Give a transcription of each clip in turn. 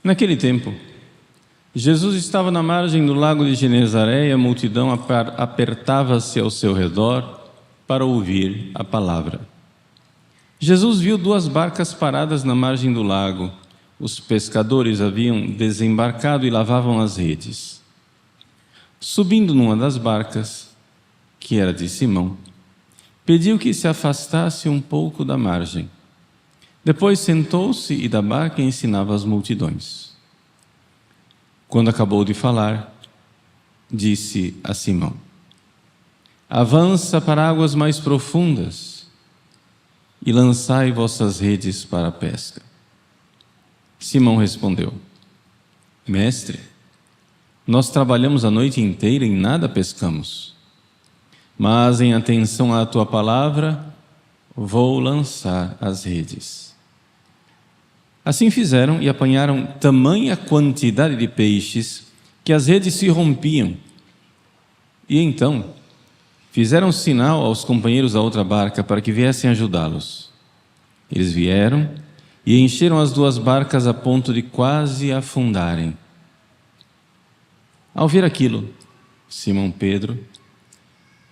Naquele tempo, Jesus estava na margem do lago de Genezaré e a multidão apertava-se ao seu redor para ouvir a palavra. Jesus viu 2 barcas paradas na margem do lago. Os pescadores haviam desembarcado e lavavam as redes. Subindo numa das barcas, que era de Simão, pediu que se afastasse um pouco da margem. Depois sentou-se e da barca ensinava as multidões. Quando acabou de falar, disse a Simão: avança para águas mais profundas e lançai vossas redes para a pesca. Simão respondeu: Mestre, nós trabalhamos a noite inteira e nada pescamos, mas em atenção à tua palavra, vou lançar as redes. Assim fizeram e apanharam tamanha quantidade de peixes que as redes se rompiam. E então fizeram sinal aos companheiros da outra barca para que viessem ajudá-los. Eles vieram e encheram as 2 barcas a ponto de quase afundarem. Ao ver aquilo, Simão Pedro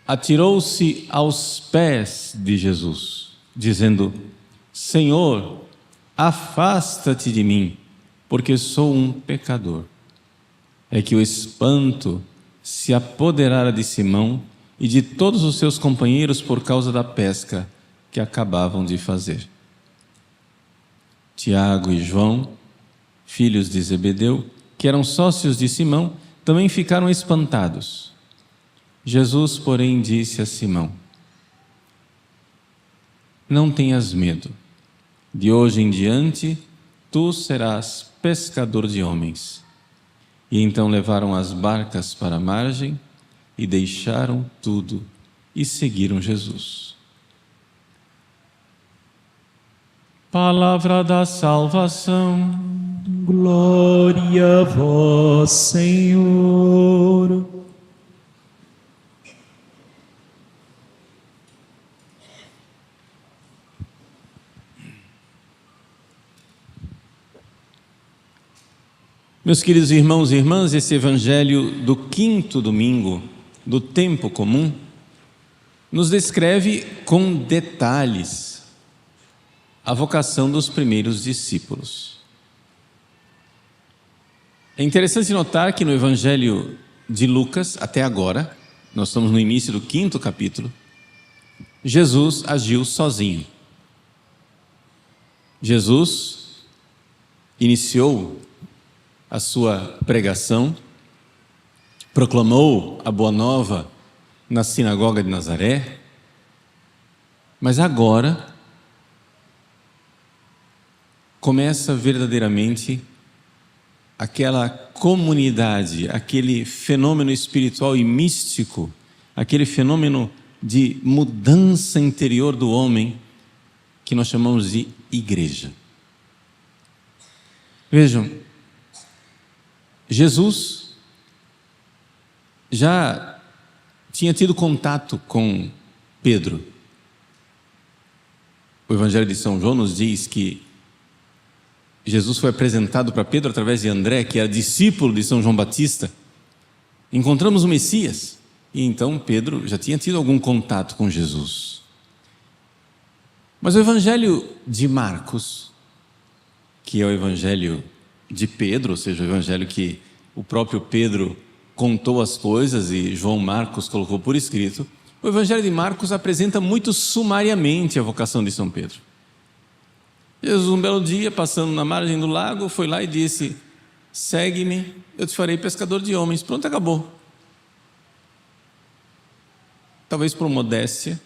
atirou-se aos pés de Jesus, dizendo: Senhor, afasta-te de mim, porque sou um pecador. É que o espanto se apoderara de Simão e de todos os seus companheiros por causa da pesca que acabavam de fazer. Tiago e João, filhos de Zebedeu, que eram sócios de Simão, também ficaram espantados. Jesus, porém, disse a Simão: não tenhas medo. De hoje em diante, tu serás pescador de homens. E então levaram as barcas para a margem e deixaram tudo e seguiram Jesus. Palavra da salvação. Glória a vós, Senhor. Meus queridos irmãos e irmãs, esse evangelho do 5º domingo do tempo comum nos descreve com detalhes a vocação dos primeiros discípulos. É interessante notar que no evangelho de Lucas, até agora, nós estamos no início do 5º capítulo, Jesus agiu sozinho. Jesus iniciou a sua pregação, proclamou a boa nova na sinagoga de Nazaré, mas agora começa verdadeiramente aquela comunidade, aquele fenômeno espiritual e místico, aquele fenômeno de mudança interior do homem que nós chamamos de igreja. Vejam, Jesus já tinha tido contato com Pedro. O Evangelho de São João nos diz que Jesus foi apresentado para Pedro através de André, que era discípulo de São João Batista. Encontramos o Messias. E então Pedro já tinha tido algum contato com Jesus. Mas o Evangelho de Marcos, que é o Evangelho de Pedro, ou seja, o Evangelho que o próprio Pedro contou as coisas e João Marcos colocou por escrito, o Evangelho de Marcos apresenta muito sumariamente a vocação de São Pedro. Jesus, um belo dia, passando na margem do lago, foi lá e disse: segue-me, eu te farei pescador de homens. Pronto, acabou. Talvez por modéstia,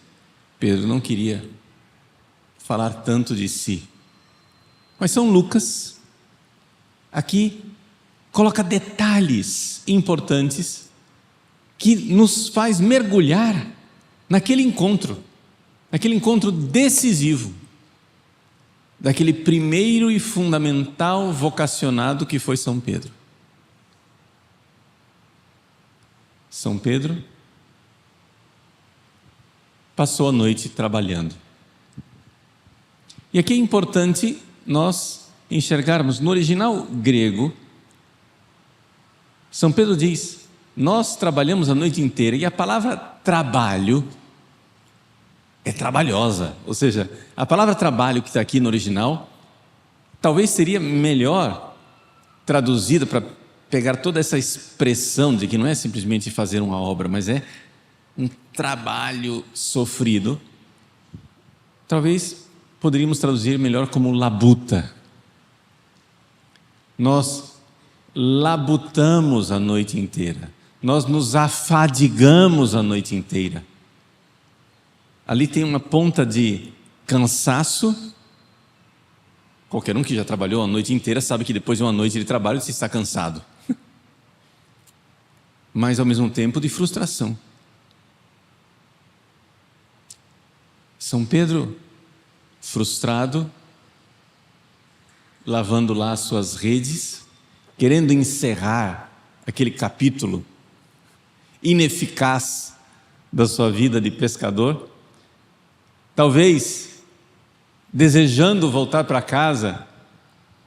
Pedro não queria falar tanto de si. Mas São Lucas aqui coloca detalhes importantes que nos faz mergulhar naquele encontro decisivo daquele primeiro e fundamental vocacionado que foi São Pedro. São Pedro passou a noite trabalhando. E aqui é importante nós enxergarmos, no original grego, São Pedro diz: nós trabalhamos a noite inteira, e a palavra trabalho é trabalhosa, ou seja, a palavra trabalho que está aqui no original, talvez seria melhor traduzida para pegar toda essa expressão de que não é simplesmente fazer uma obra, mas é um trabalho sofrido. Talvez poderíamos traduzir melhor como labuta. Nós labutamos a noite inteira, nós nos afadigamos a noite inteira. Ali tem uma ponta de cansaço. Qualquer um que já trabalhou a noite inteira sabe que depois de uma noite de trabalho se está cansado. Mas ao mesmo tempo de frustração. São Pedro, frustrado, lavando lá as suas redes, querendo encerrar aquele capítulo ineficaz da sua vida de pescador, talvez desejando voltar para casa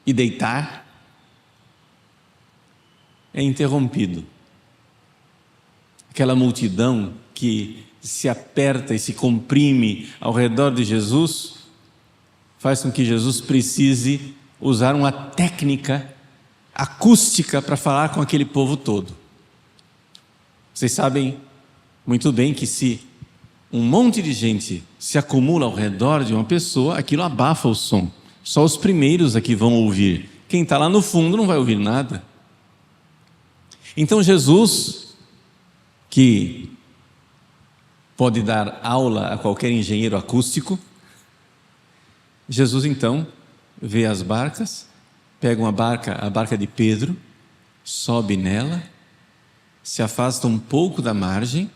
e deitar, é interrompido. Aquela multidão que se aperta e se comprime ao redor de Jesus, faz com que Jesus precise usar uma técnica acústica para falar com aquele povo todo. Vocês sabem muito bem que se um monte de gente se acumula ao redor de uma pessoa, aquilo abafa o som. Só os primeiros aqui vão ouvir. Quem está lá no fundo não vai ouvir nada. Então Jesus, que pode dar aula a qualquer engenheiro acústico, Jesus então vê as barcas, pega a barca de Pedro, sobe nela, se afasta um pouco da margem,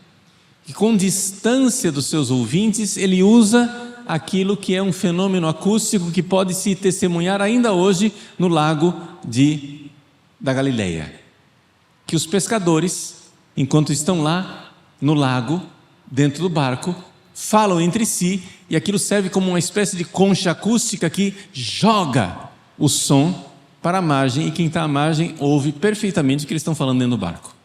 e com distância dos seus ouvintes, ele usa aquilo que é um fenômeno acústico que pode se testemunhar ainda hoje no lago da Galileia. Que os pescadores, enquanto estão lá no lago, dentro do barco, falam entre si, e aquilo serve como uma espécie de concha acústica que joga o som para a margem, e quem está à margem ouve perfeitamente o que eles estão falando dentro do barco.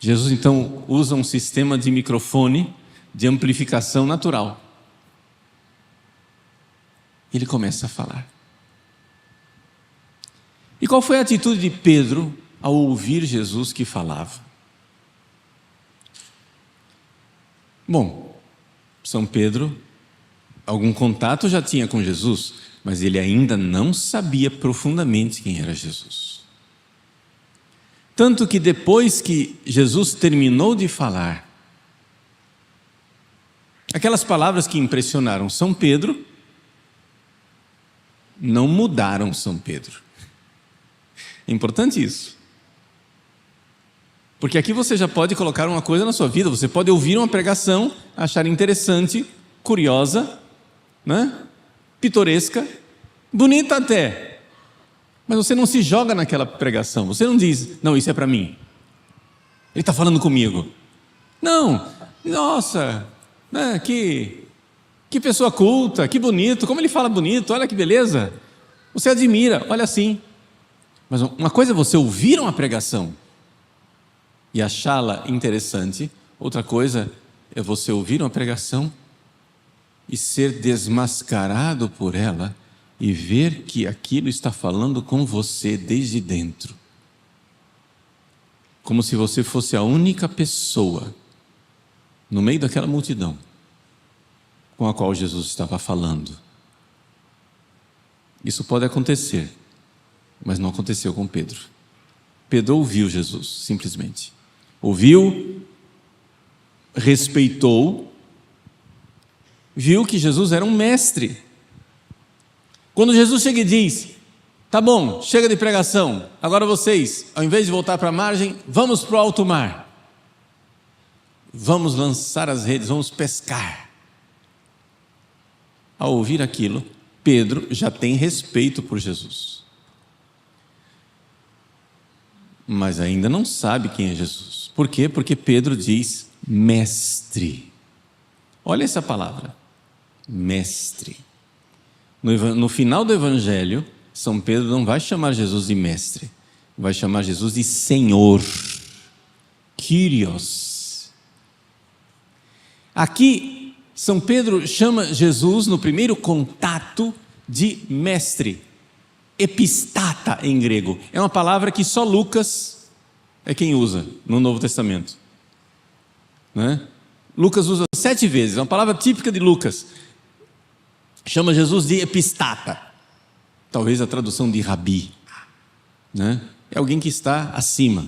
Jesus então usa um sistema de microfone de amplificação natural. Ele começa a falar. E qual foi a atitude de Pedro ao ouvir Jesus que falava? Bom, São Pedro, algum contato já tinha com Jesus, mas ele ainda não sabia profundamente quem era Jesus. Tanto que depois que Jesus terminou de falar, aquelas palavras que impressionaram São Pedro, não mudaram São Pedro. É importante isso. Porque aqui você já pode colocar uma coisa na sua vida, você pode ouvir uma pregação, achar interessante, curiosa, né? Pitoresca, bonita até, mas você não se joga naquela pregação, você não diz, não, isso é para mim, ele está falando comigo. Não, nossa, né, que pessoa culta, que bonito, como ele fala bonito, olha que beleza. Você admira, olha assim. Mas uma coisa é você ouvir uma pregação e achá-la interessante, outra coisa é você ouvir uma pregação e ser desmascarado por ela e ver que aquilo está falando com você desde dentro. Como se você fosse a única pessoa no meio daquela multidão com a qual Jesus estava falando. Isso pode acontecer, mas não aconteceu com Pedro. Pedro ouviu Jesus, simplesmente. Ouviu, respeitou, viu que Jesus era um mestre. Quando Jesus chega e diz, tá bom, chega de pregação, agora vocês, ao invés de voltar para a margem, vamos para o alto mar. Vamos lançar as redes, vamos pescar. Ao ouvir aquilo, Pedro já tem respeito por Jesus. Mas ainda não sabe quem é Jesus. Por quê? Porque Pedro diz, mestre. Olha essa palavra, mestre. No final do Evangelho, São Pedro não vai chamar Jesus de mestre, vai chamar Jesus de Senhor, Kyrios. Aqui, São Pedro chama Jesus, no primeiro contato, de mestre, epistata em grego. É uma palavra que só Lucas é quem usa no Novo Testamento. Né? Lucas usa 7 vezes, é uma palavra típica de Lucas. Chama Jesus de epistata, talvez a tradução de rabi, né? É alguém que está acima.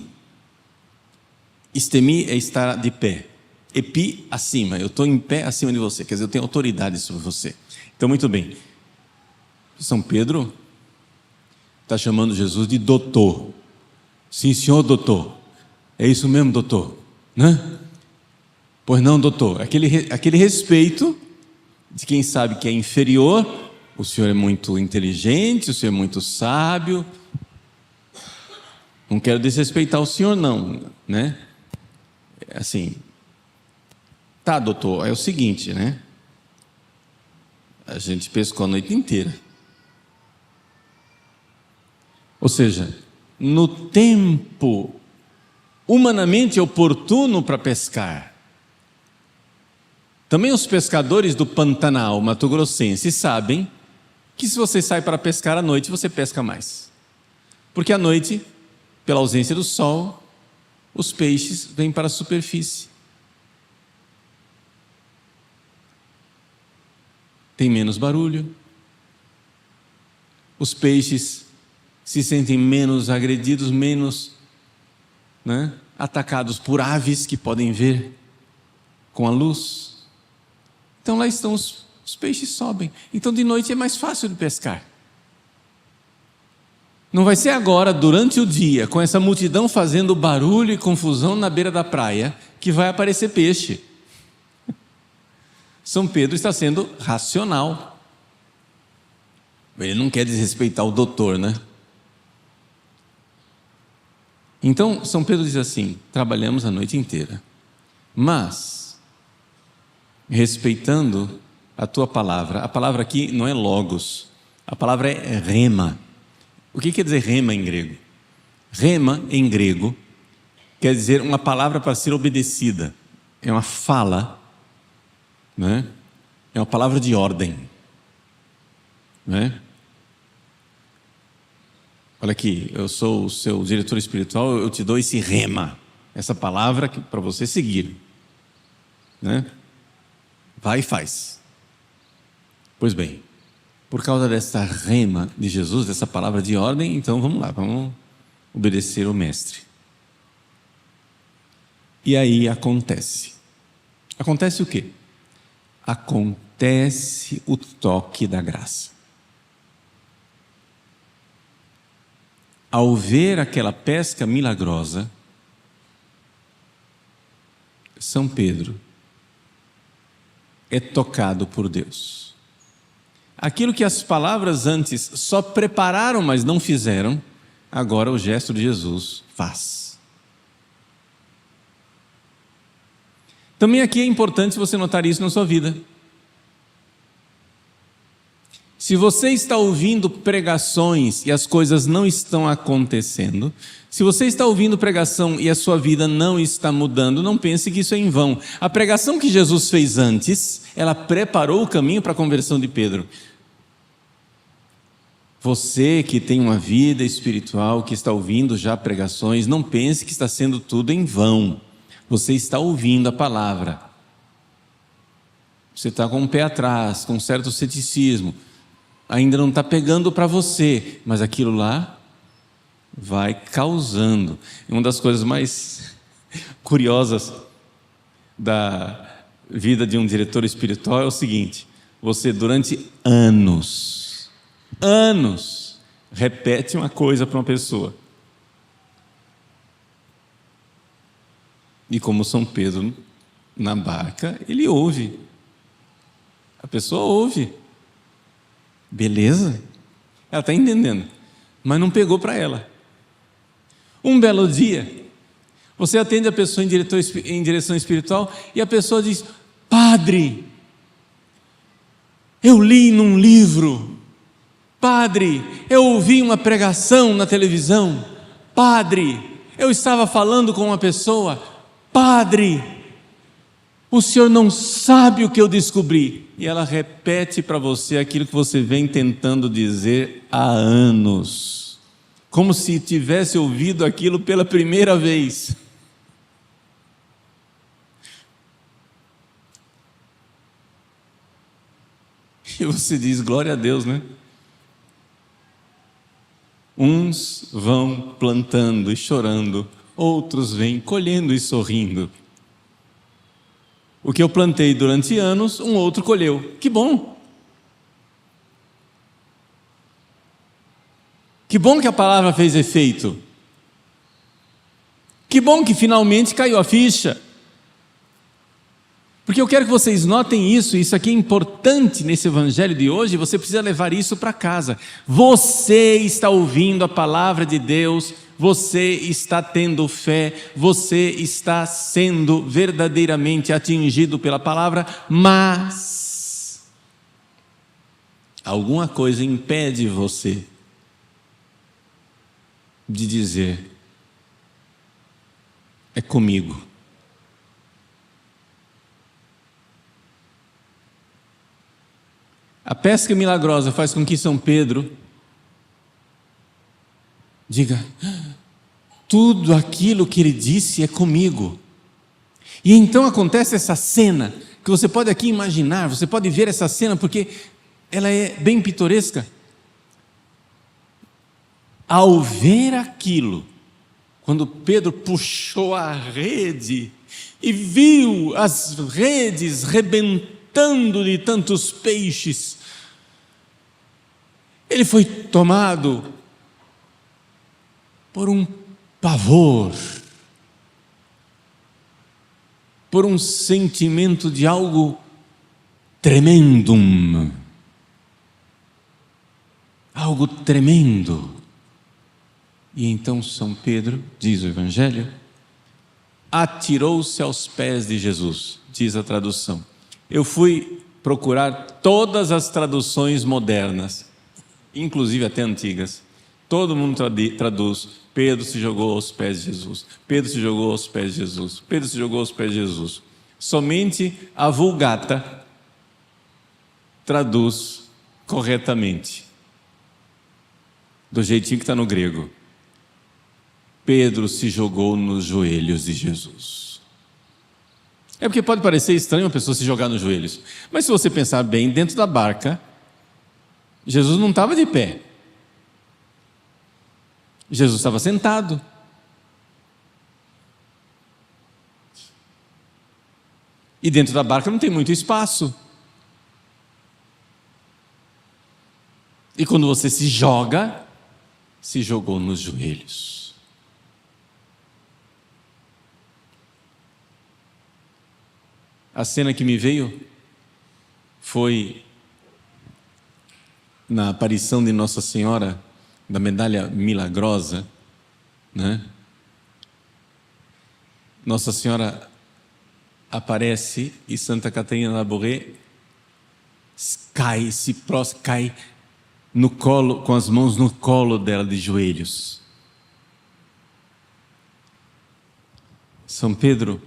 Estemi é estar de pé, epi, acima, eu estou em pé acima de você, quer dizer, eu tenho autoridade sobre você. Então, muito bem, São Pedro está chamando Jesus de doutor. Sim, senhor doutor, é isso mesmo, doutor, né? Pois não, doutor, aquele respeito de quem sabe que é inferior. O senhor é muito inteligente, o senhor é muito sábio, não quero desrespeitar o senhor não, né? Assim, tá, doutor, é o seguinte, né? A gente pescou a noite inteira. Ou seja, no tempo humanamente oportuno para pescar. Também os pescadores do Pantanal mato-grossense sabem que se você sai para pescar à noite, você pesca mais. Porque à noite, pela ausência do sol, os peixes vêm para a superfície. Tem menos barulho. Os peixes se sentem menos agredidos, menos, né, atacados por aves que podem ver com a luz. Então lá estão os peixes sobem. Então de noite é mais fácil de pescar. Não vai ser agora, durante o dia, com essa multidão fazendo barulho e confusão na beira da praia, que vai aparecer peixe. São Pedro está sendo racional. Ele não quer desrespeitar o doutor, né? Então São Pedro diz assim: trabalhamos a noite inteira, mas respeitando a tua palavra. A palavra aqui não é logos, a palavra é rema. O que quer dizer rema em grego? Rema em grego quer dizer uma palavra para ser obedecida, é uma fala, né? É uma palavra de ordem, né? Olha aqui, eu sou o seu diretor espiritual, eu te dou esse rema, essa palavra para você seguir, né? Vai e faz. Pois bem, por causa dessa rema de Jesus, dessa palavra de ordem, então vamos lá, vamos obedecer o mestre. E aí acontece o quê? Acontece o toque da graça. Ao ver aquela pesca milagrosa, São Pedro é tocado por Deus. Aquilo que as palavras antes só prepararam, mas não fizeram, agora o gesto de Jesus faz. Também aqui é importante você notar isso na sua vida. Se você está ouvindo pregações e as coisas não estão acontecendo, se você está ouvindo pregação e a sua vida não está mudando, não pense que isso é em vão. A pregação que Jesus fez antes, ela preparou o caminho para a conversão de Pedro. Você que tem uma vida espiritual, que está ouvindo já pregações, não pense que está sendo tudo em vão. Você está ouvindo a palavra. Você está com um pé atrás, com um certo ceticismo. Ainda não está pegando para você, mas aquilo lá vai causando. Uma das coisas mais curiosas da vida de um diretor espiritual é o seguinte: você durante anos, repete uma coisa para uma pessoa. E como São Pedro na barca, ele ouve. A pessoa ouve. Beleza? Ela está entendendo, mas não pegou para ela. Um belo dia, você atende a pessoa em direção espiritual e a pessoa diz: padre, eu li num livro Padre, eu ouvi uma pregação na televisão. Padre, eu estava falando com uma pessoa. Padre, o senhor não sabe o que eu descobri. E ela repete para você aquilo que você vem tentando dizer há anos, como se tivesse ouvido aquilo pela primeira vez. E você diz, glória a Deus, né? Uns vão plantando e chorando, outros vêm colhendo e sorrindo. O que eu plantei durante anos, um outro colheu. Que bom! Que bom que a palavra fez efeito. Que bom que finalmente caiu a ficha. Porque eu quero que vocês notem isso aqui é importante nesse evangelho de hoje, você precisa levar isso para casa. Você está ouvindo a palavra de Deus, você está tendo fé, você está sendo verdadeiramente atingido pela palavra, mas alguma coisa impede você de dizer, é comigo. A pesca milagrosa faz com que São Pedro diga, tudo aquilo que ele disse é comigo. E então acontece essa cena, que você pode aqui imaginar, você pode ver essa cena, porque ela é bem pitoresca. Ao ver aquilo, quando Pedro puxou a rede e viu as redes rebentando de tantos peixes, ele foi tomado por um pavor, por um sentimento de algo tremendum, algo tremendo. E então São Pedro, diz o Evangelho, atirou-se aos pés de Jesus, diz a tradução. Eu fui procurar todas as traduções modernas, inclusive até antigas. Todo mundo traduz, Pedro se jogou aos pés de Jesus, Pedro se jogou aos pés de Jesus, Pedro se jogou aos pés de Jesus. Somente a Vulgata traduz corretamente, do jeitinho que está no grego. Pedro se jogou nos joelhos de Jesus. É porque pode parecer estranho uma pessoa se jogar nos joelhos, mas se você pensar bem, dentro da barca, Jesus não estava de pé. Jesus estava sentado. E dentro da barca não tem muito espaço. E quando você se joga, se jogou nos joelhos. A cena que me veio foi na aparição de Nossa Senhora da Medalha Milagrosa, né? Nossa Senhora aparece e Santa Catarina Labouré cai no colo, com as mãos no colo dela de joelhos. São Pedro,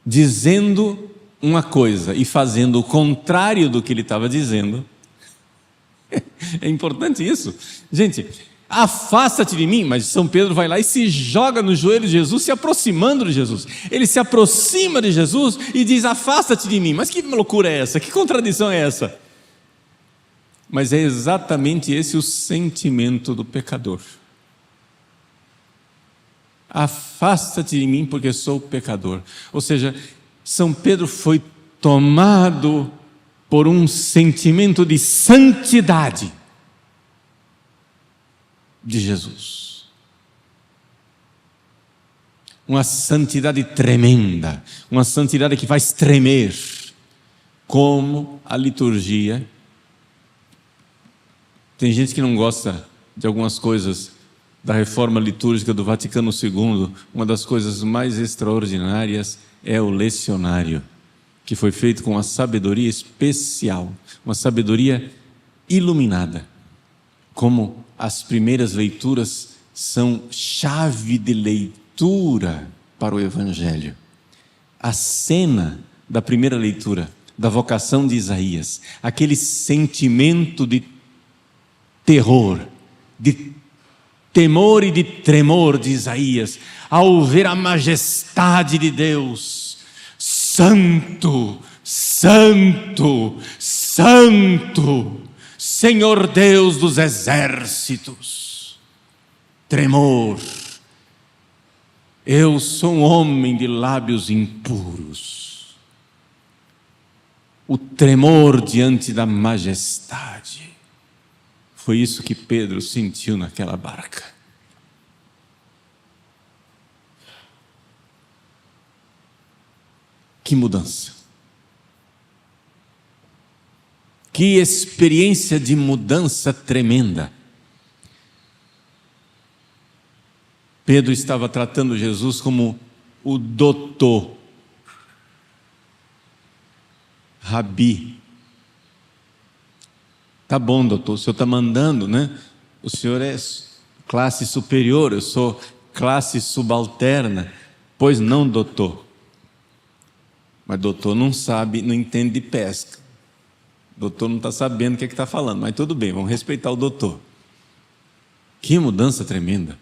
dizendo uma coisa e fazendo o contrário do que ele estava dizendo. É importante isso. Gente, afasta-te de mim, mas São Pedro vai lá e se joga no joelho de Jesus, se aproximando de Jesus. Ele se aproxima de Jesus e diz, afasta-te de mim. Mas que loucura é essa? Que contradição é essa? Mas é exatamente esse o sentimento do pecador. Afasta-te de mim porque sou pecador. Ou seja, São Pedro foi tomado por um sentimento de santidade de Jesus. Uma santidade tremenda, uma santidade que faz tremer, como a liturgia. Tem gente que não gosta de algumas coisas da reforma litúrgica do Vaticano II. Uma das coisas mais extraordinárias é o lecionário. que foi feito com uma sabedoria especial, uma sabedoria iluminada, como as primeiras leituras são chave de leitura para o Evangelho. A cena da primeira leitura, da vocação de Isaías, aquele sentimento de terror, de temor e de tremor de Isaías, ao ver a majestade de Deus, santo, santo, santo, Senhor Deus dos exércitos. Tremor. Eu sou um homem de lábios impuros. O tremor diante da majestade. Foi isso que Pedro sentiu naquela barca. Que mudança. Que experiência de mudança tremenda. Pedro estava tratando Jesus como o doutor, Rabi. Tá bom, doutor, o senhor está mandando, né? O senhor é classe superior, eu sou classe subalterna. Pois não, doutor. Mas doutor não sabe, não entende de pesca. O doutor não está sabendo o que está falando, mas tudo bem, vamos respeitar o doutor. Que mudança tremenda.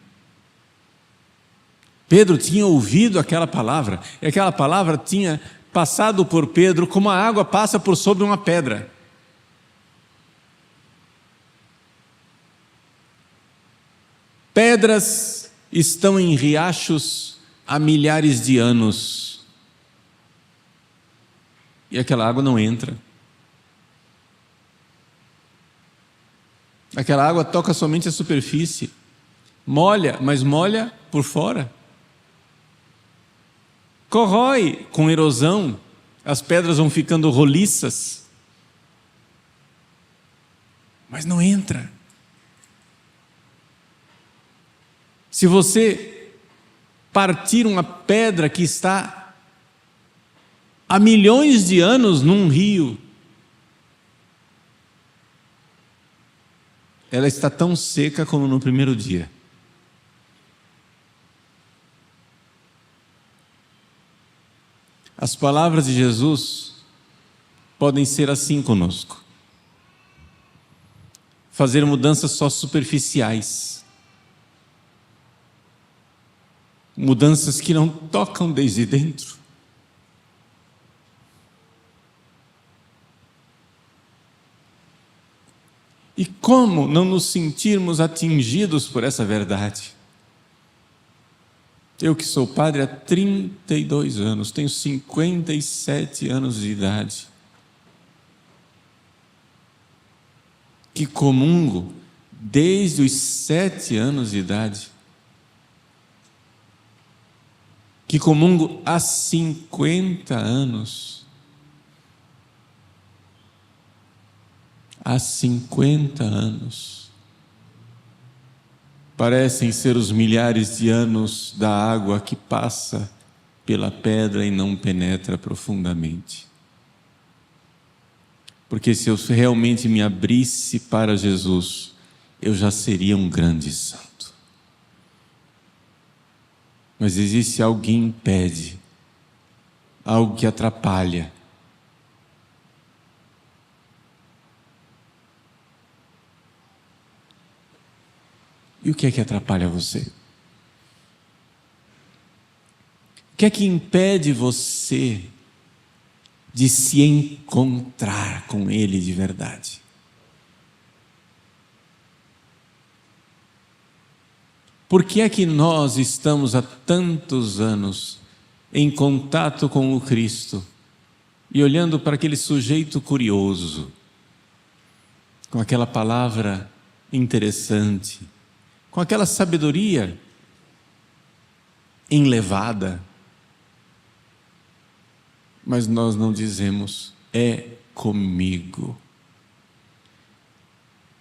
Pedro tinha ouvido aquela palavra, e aquela palavra tinha passado por Pedro como a água passa por sobre uma pedra. Pedras estão em riachos há milhares de anos, e aquela água não entra. Aquela água toca somente a superfície, molha, mas molha por fora. Corrói com erosão, as pedras vão ficando roliças, mas não entra. Se você partir uma pedra que está há milhões de anos num rio, ela está tão seca como no primeiro dia. As palavras de Jesus podem ser assim conosco. Fazer mudanças só superficiais. Mudanças que não tocam desde dentro. E como não nos sentirmos atingidos por essa verdade? Eu que sou padre há 32 anos, tenho 57 anos de idade, que comungo desde os 7 anos de idade, que comungo há 50 anos, há 50 anos, parecem ser os milhares de anos da água que passa pela pedra e não penetra profundamente. Porque se eu realmente me abrisse para Jesus, eu já seria um grande santo. Mas existe algo que impede, algo que atrapalha. E o que é que atrapalha você? O que é que impede você de se encontrar com Ele de verdade? Por que é que nós estamos há tantos anos em contato com o Cristo e olhando para aquele sujeito curioso, com aquela palavra interessante, com aquela sabedoria enlevada, mas nós não dizemos, é comigo.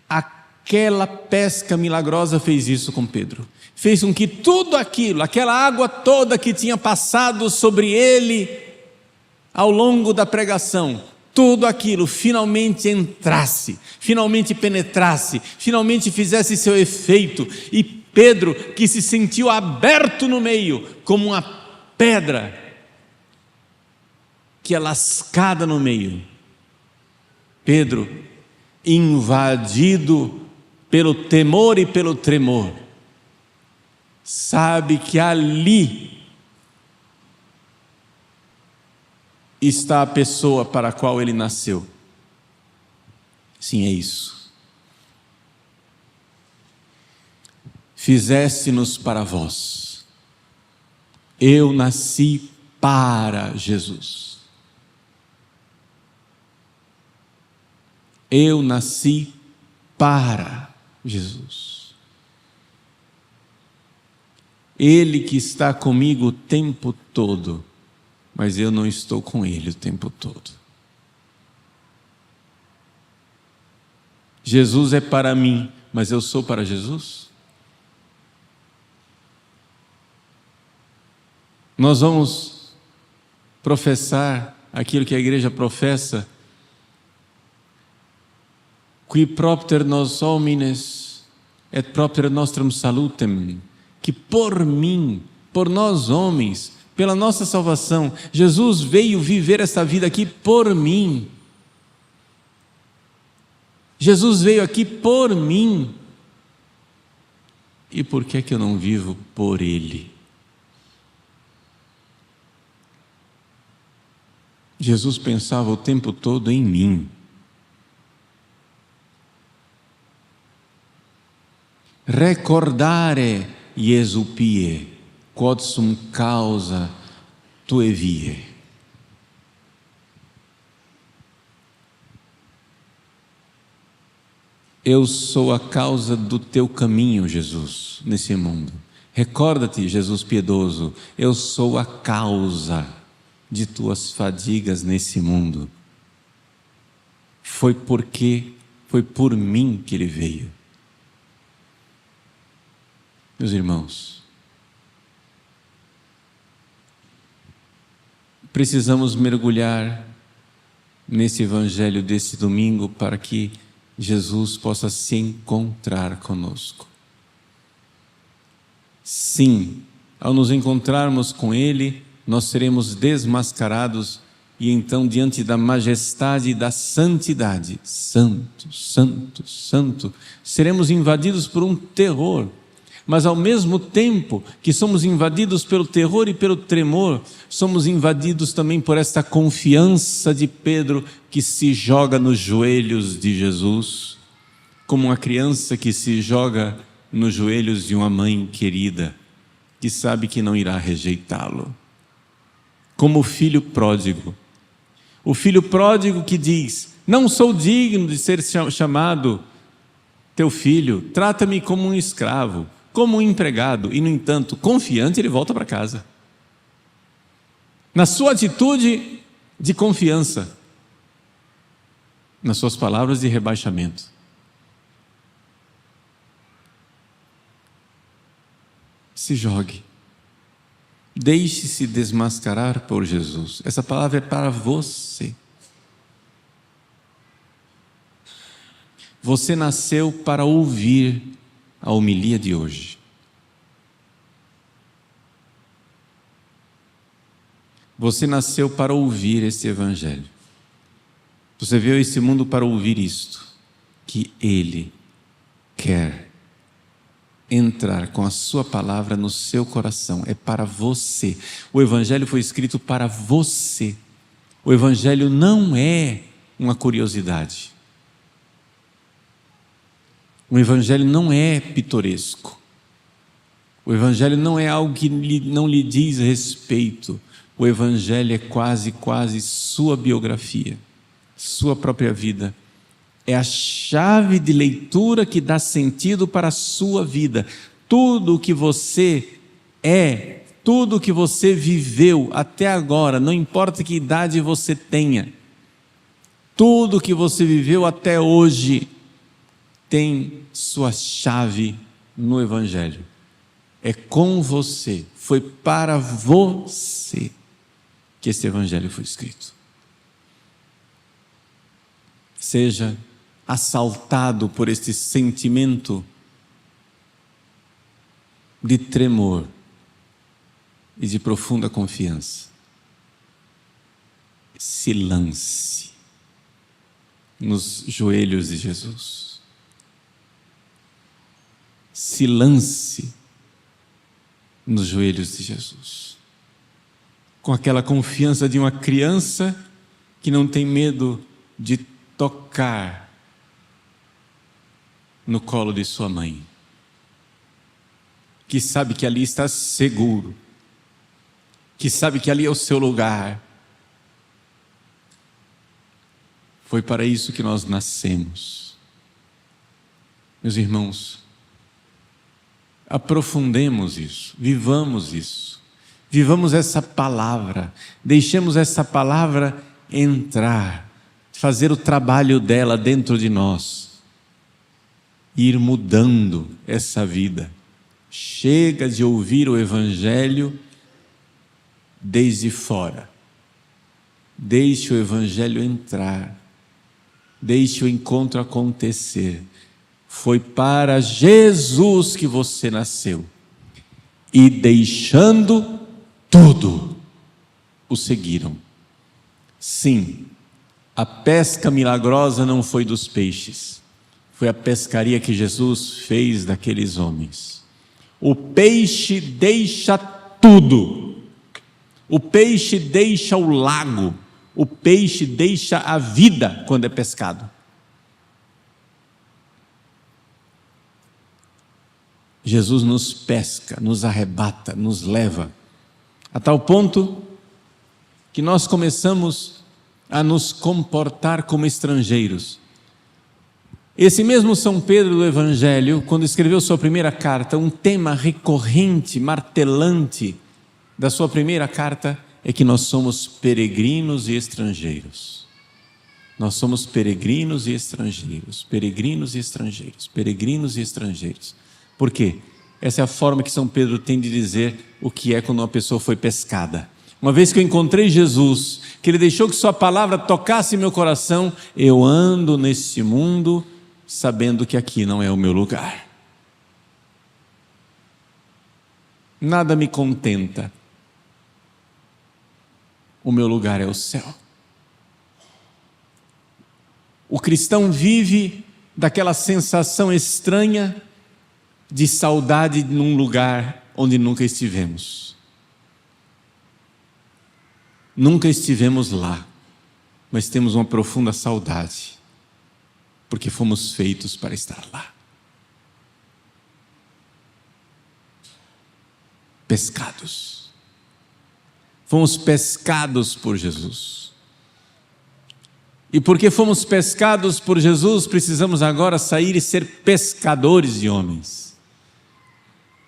Aquela pesca milagrosa fez isso com Pedro, fez com que tudo aquilo, aquela água toda que tinha passado sobre ele, ao longo da pregação, tudo aquilo finalmente entrasse, finalmente penetrasse, finalmente fizesse seu efeito, e Pedro, que se sentiu aberto no meio, como uma pedra que é lascada no meio, Pedro, invadido pelo temor e pelo tremor, sabe que ali está a pessoa para a qual ele nasceu. Sim, é isso. Fizeste-nos para vós. Eu nasci para Jesus. Eu nasci para Jesus. Ele que está comigo o tempo todo, mas eu não estou com Ele o tempo todo. Jesus é para mim, mas eu sou para Jesus? Nós vamos professar aquilo que a igreja professa, qui propter nos homines et propter nostrum salutem, que por mim, por nós homens, pela nossa salvação, Jesus veio viver essa vida aqui por mim. Jesus veio aqui por mim. E por que é que eu não vivo por Ele? Jesus pensava o tempo todo em mim. Recordare Iesu pie, quod sum causa tue vie. Eu sou a causa do teu caminho, Jesus, nesse mundo. Recorda-te, Jesus piedoso, eu sou a causa de tuas fadigas nesse mundo. Foi por mim que Ele veio. Meus irmãos, precisamos mergulhar nesse evangelho desse domingo para que Jesus possa se encontrar conosco. Sim, ao nos encontrarmos com Ele, nós seremos desmascarados e então diante da majestade e da santidade, santo, santo, santo, seremos invadidos por um terror. Mas ao mesmo tempo que somos invadidos pelo terror e pelo tremor, somos invadidos também por esta confiança de Pedro que se joga nos joelhos de Jesus, como uma criança que se joga nos joelhos de uma mãe querida, que sabe que não irá rejeitá-lo. Como o filho pródigo que diz: não sou digno de ser chamado teu filho, trata-me como um escravo, como um empregado, e no entanto, confiante, ele volta para casa. Na sua atitude de confiança, nas suas palavras de rebaixamento. Se jogue, deixe-se desmascarar por Jesus. Essa palavra é para você. Você nasceu para ouvir a homilia de hoje. Você nasceu para ouvir esse evangelho. Você veio a esse mundo para ouvir isto, que Ele quer entrar com a sua palavra no seu coração. É para você. O evangelho foi escrito para você. O evangelho não é uma curiosidade. O evangelho não é pitoresco. O evangelho não é algo que não lhe diz respeito. O evangelho é quase sua biografia, sua própria vida. É a chave de leitura que dá sentido para a sua vida. Tudo o que você é, tudo o que você viveu até agora, não importa que idade você tenha, tudo o que você viveu até hoje tem sua chave no evangelho. É com você, foi para você. que este Evangelho foi escrito. Seja assaltado por este sentimento de tremor e de profunda confiança. Se lance nos joelhos de Jesus. Se lance nos joelhos de Jesus. Com aquela confiança de uma criança que não tem medo de tocar no colo de sua mãe, que sabe que ali está seguro, que sabe que ali é o seu lugar. Foi para isso que nós nascemos. Meus irmãos, aprofundemos isso, vivamos essa palavra, deixemos essa palavra entrar, fazer o trabalho dela dentro de nós, ir mudando essa vida. Chega de ouvir o Evangelho desde fora. Deixe o Evangelho entrar, deixe o encontro acontecer. Foi para Jesus que você nasceu, e deixando tudo, o seguiram. Sim, a pesca milagrosa não foi dos peixes, foi a pescaria que Jesus fez daqueles homens. O peixe deixa tudo, o peixe deixa o lago, o peixe deixa a vida quando é pescado. Jesus nos pesca, nos arrebata, nos leva, a tal ponto que nós começamos a nos comportar como estrangeiros. Esse mesmo São Pedro do Evangelho, quando escreveu sua primeira carta, um tema recorrente, martelante da sua primeira carta é que nós somos peregrinos e estrangeiros. Nós somos peregrinos e estrangeiros, peregrinos e estrangeiros, peregrinos e estrangeiros. Por quê? Essa é a forma que São Pedro tem de dizer o que é quando uma pessoa foi pescada. Uma vez que eu encontrei Jesus, que Ele deixou que sua palavra tocasse meu coração, eu ando nesse mundo sabendo que aqui não é o meu lugar. Nada me contenta. O meu lugar é o céu. O cristão vive daquela sensação estranha de saudade num lugar onde nunca estivemos. Nunca estivemos lá, mas temos uma profunda saudade, porque fomos feitos para estar lá. Pescados. Fomos pescados por Jesus. E porque fomos pescados por Jesus, precisamos agora sair e ser pescadores de homens.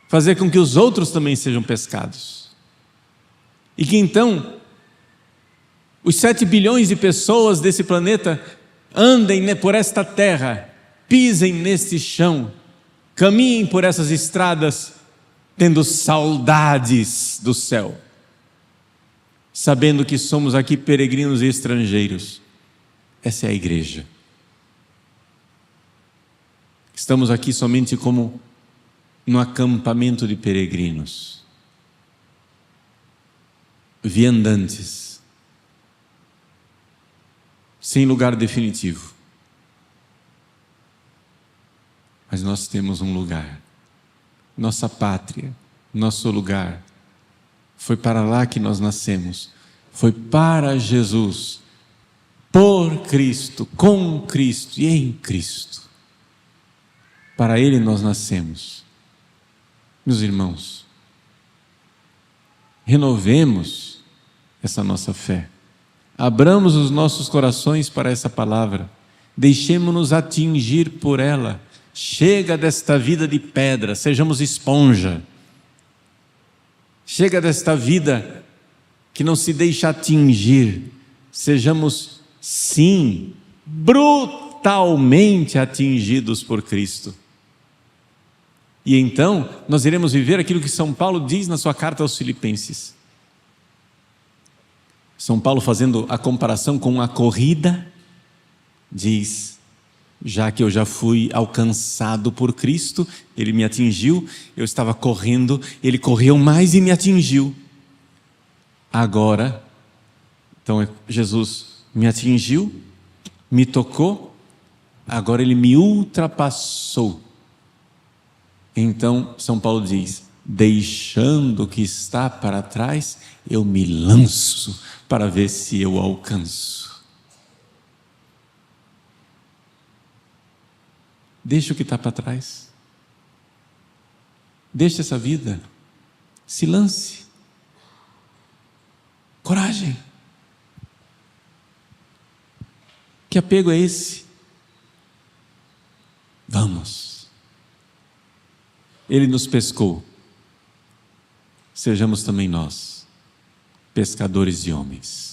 Fazer com que os outros também sejam pescados. E que então os 7 bilhões de pessoas desse planeta andem por esta terra, pisem neste chão, caminhem por essas estradas, tendo saudades do céu, sabendo que somos aqui peregrinos e estrangeiros. Essa é a igreja. Estamos aqui somente como num acampamento de peregrinos, viandantes, sem lugar definitivo. Mas nós temos um lugar, nossa pátria, nosso lugar. Foi para lá que nós nascemos, foi para Jesus, por Cristo, com Cristo e em Cristo. Para Ele nós nascemos. Meus irmãos, renovemos essa nossa fé. Abramos os nossos corações para essa palavra. Deixemo-nos atingir por ela. Chega desta vida de pedra, sejamos esponja. Chega desta vida que não se deixa atingir. Sejamos, sim, brutalmente atingidos por Cristo. E então nós iremos viver aquilo que São Paulo diz na sua carta aos Filipenses. São Paulo, fazendo a comparação com a corrida, diz: já que eu já fui alcançado por Cristo, Ele me atingiu, eu estava correndo, Ele correu mais e me atingiu. Agora, então Jesus me atingiu, me tocou, agora Ele me ultrapassou. Então, São Paulo diz: deixando o que está para trás, eu me lanço para ver se eu alcanço. Deixa o que está para trás. Deixa essa vida. Se lance. Coragem. Que apego é esse? Vamos. Ele nos pescou. Sejamos também nós pescadores de homens.